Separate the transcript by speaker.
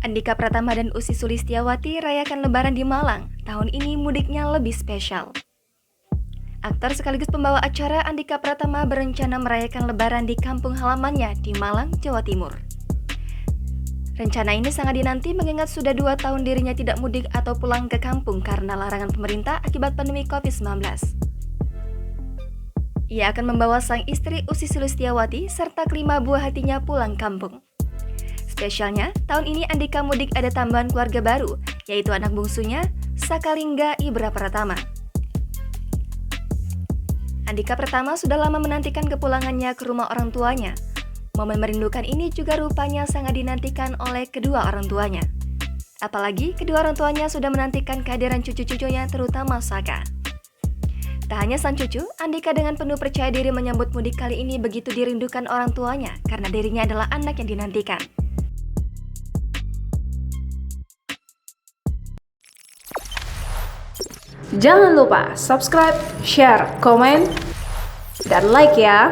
Speaker 1: Andika Pratama dan Ussy Sulistyawati rayakan Lebaran di Malang. Tahun ini mudiknya lebih spesial. Aktor sekaligus pembawa acara Andika Pratama berencana merayakan Lebaran di kampung halamannya di Malang, Jawa Timur. Rencana ini sangat dinanti mengingat sudah 2 tahun dirinya tidak mudik atau pulang ke kampung karena larangan pemerintah akibat pandemi COVID-19. Ia akan membawa sang istri Ussy Sulistyawati serta kelima buah hatinya pulang kampung. Spesialnya, tahun ini Andika mudik ada tambahan keluarga baru, yaitu anak bungsunya, Sakalingga Ibra Pratama. Andika Pratama sudah lama menantikan kepulangannya ke rumah orang tuanya. Momen merindukan ini juga rupanya sangat dinantikan oleh kedua orang tuanya. Apalagi kedua orang tuanya sudah menantikan kehadiran cucu-cucunya terutama Saka. Tak hanya sang cucu, Andika dengan penuh percaya diri menyambut mudik kali ini begitu dirindukan orang tuanya karena dirinya adalah anak yang dinantikan.
Speaker 2: Jangan lupa subscribe, share, komen, dan like ya!